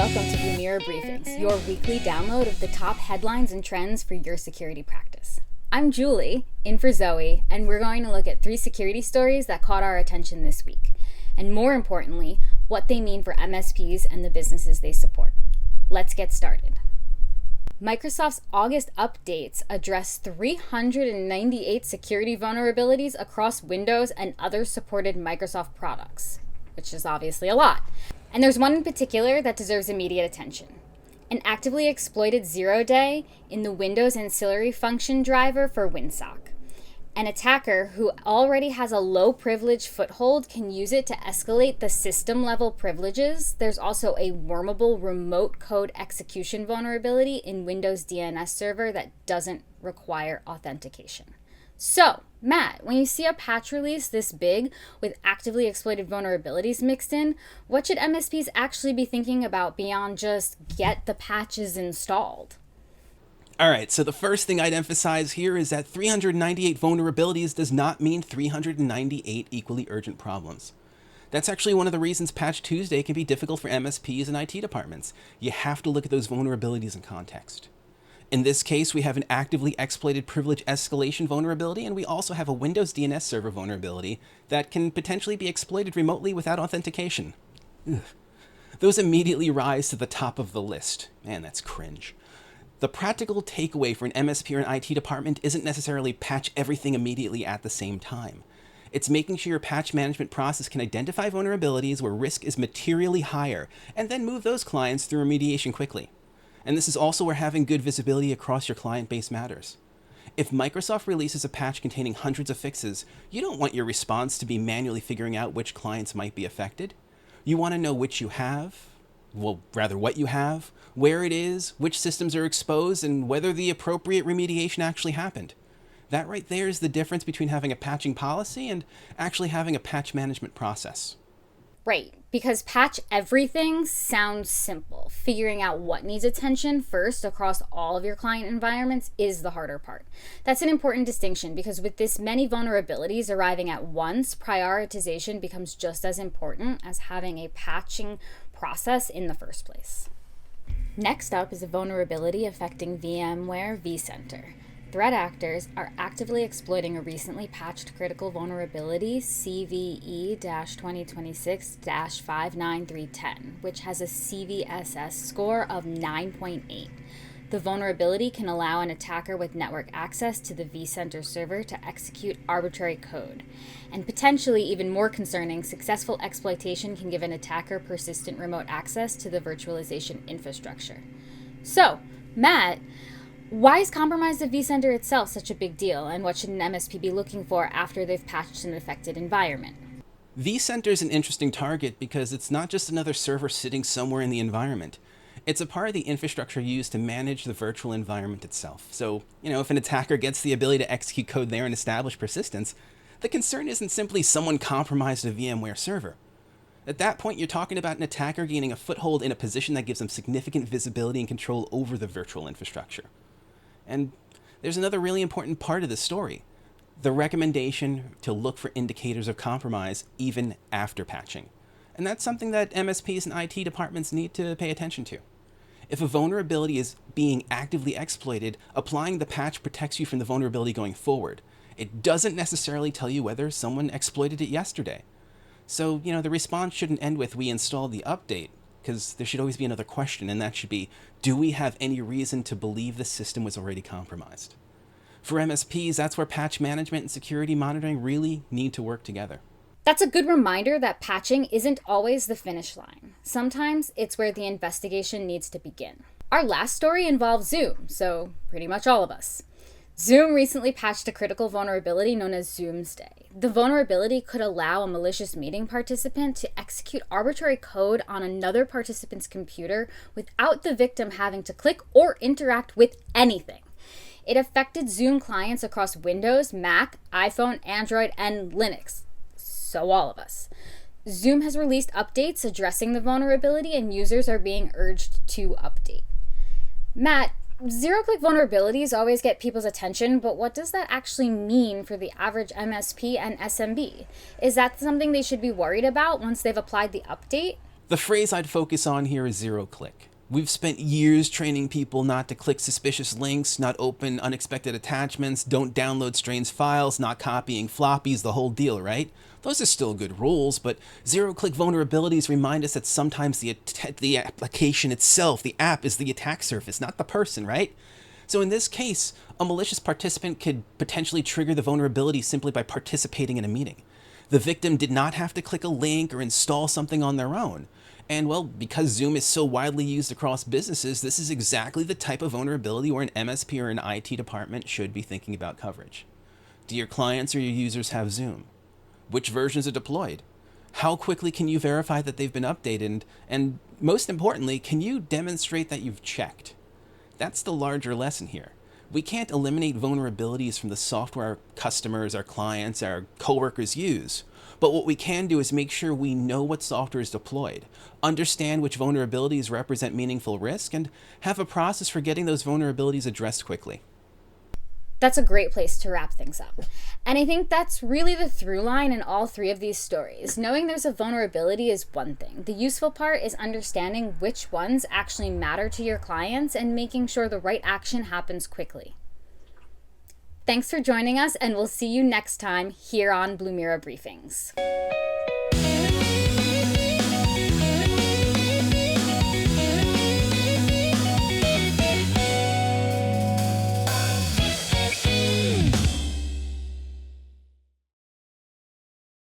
welcome to Blumira Briefings, your weekly download of the top headlines and trends for your security practice. I'm Julie, in for Zoe, and we're going to look at 3 security stories that caught our attention this week, and more importantly, what they mean for MSPs and the businesses they support. Let's get started. Microsoft's August updates address 398 security vulnerabilities across Windows and other supported Microsoft products, which is obviously a lot. And there's one in particular that deserves immediate attention. An actively exploited zero-day in the Windows ancillary function driver for WinSock. An attacker who already has a low privilege foothold can use it to escalate the system-level privileges. There's also a wormable remote code execution vulnerability in Windows DNS Server that doesn't require authentication. So, Matt, when you see a patch release this big with actively exploited vulnerabilities mixed in, what should MSPs actually be thinking about beyond just get the patches installed? All right, so the first thing I'd emphasize here is that 398 vulnerabilities does not mean 398 equally urgent problems. That's actually one of the reasons Patch Tuesday can be difficult for MSPs and IT departments. You have to look at those vulnerabilities in context. In this case, we have an actively exploited privilege escalation vulnerability, and we also have a Windows DNS Server vulnerability that can potentially be exploited remotely without authentication. Ugh. Those immediately rise to the top of the list. Man, that's cringe. The practical takeaway for an MSP or an IT department isn't necessarily patch everything immediately at the same time. It's making sure your patch management process can identify vulnerabilities where risk is materially higher, and then move those clients through remediation quickly. And this is also where having good visibility across your client base matters. If Microsoft releases a patch containing hundreds of fixes, you don't want your response to be manually figuring out which clients might be affected. You want to know which you have, what you have, where it is, which systems are exposed, and whether the appropriate remediation actually happened. That right there is the difference between having a patching policy and actually having a patch management process. Right, because patch everything sounds simple. Figuring out what needs attention first across all of your client environments is the harder part. That's an important distinction because with this many vulnerabilities arriving at once, prioritization becomes just as important as having a patching process in the first place. Next up is a vulnerability affecting VMware vCenter. Threat actors are actively exploiting a recently patched critical vulnerability, CVE-2026-59310, which has a CVSS score of 9.8. The vulnerability can allow an attacker with network access to the vCenter server to execute arbitrary code. And potentially even more concerning, successful exploitation can give an attacker persistent remote access to the virtualization infrastructure. So, Matt, why is compromise of vCenter itself such a big deal, and what should an MSP be looking for after they've patched an affected environment? vCenter is an interesting target because it's not just another server sitting somewhere in the environment. It's a part of the infrastructure used to manage the virtual environment itself. So, if an attacker gets the ability to execute code there and establish persistence, the concern isn't simply someone compromised a VMware server. At that point, you're talking about an attacker gaining a foothold in a position that gives them significant visibility and control over the virtual infrastructure. And there's another really important part of this story. The recommendation to look for indicators of compromise even after patching. And that's something that MSPs and IT departments need to pay attention to. If a vulnerability is being actively exploited, applying the patch protects you from the vulnerability going forward. It doesn't necessarily tell you whether someone exploited it yesterday. So, the response shouldn't end with "we installed the update," because there should always be another question, and that should be, do we have any reason to believe the system was already compromised? For MSPs, that's where patch management and security monitoring really need to work together. That's a good reminder that patching isn't always the finish line. Sometimes it's where the investigation needs to begin. Our last story involves Zoom, so pretty much all of us. Zoom recently patched a critical vulnerability known as Zoomsday. The vulnerability could allow a malicious meeting participant to execute arbitrary code on another participant's computer without the victim having to click or interact with anything. It affected Zoom clients across Windows, Mac, iPhone, Android, and Linux. So all of us. Zoom has released updates addressing the vulnerability, and users are being urged to update. Matt, zero-click vulnerabilities always get people's attention, but what does that actually mean for the average MSP and SMB? Is that something they should be worried about once they've applied the update? The phrase I'd focus on here is zero click. We've spent years training people not to click suspicious links, not open unexpected attachments, don't download strange files, not copying floppies, the whole deal, right? Those are still good rules, but zero-click vulnerabilities remind us that sometimes the application itself, the app, is the attack surface, not the person, right? So in this case, a malicious participant could potentially trigger the vulnerability simply by participating in a meeting. The victim did not have to click a link or install something on their own. And well, because Zoom is so widely used across businesses, this is exactly the type of vulnerability where an MSP or an IT department should be thinking about coverage. Do your clients or your users have Zoom? Which versions are deployed? How quickly can you verify that they've been updated? And most importantly, can you demonstrate that you've checked? That's the larger lesson here. We can't eliminate vulnerabilities from the software our customers, our clients, our coworkers use. But what we can do is make sure we know what software is deployed, understand which vulnerabilities represent meaningful risk, and have a process for getting those vulnerabilities addressed quickly. That's a great place to wrap things up. And I think that's really the through line in all three of these stories. Knowing there's a vulnerability is one thing. The useful part is understanding which ones actually matter to your clients and making sure the right action happens quickly. Thanks for joining us, and we'll see you next time here on Blumira Briefings.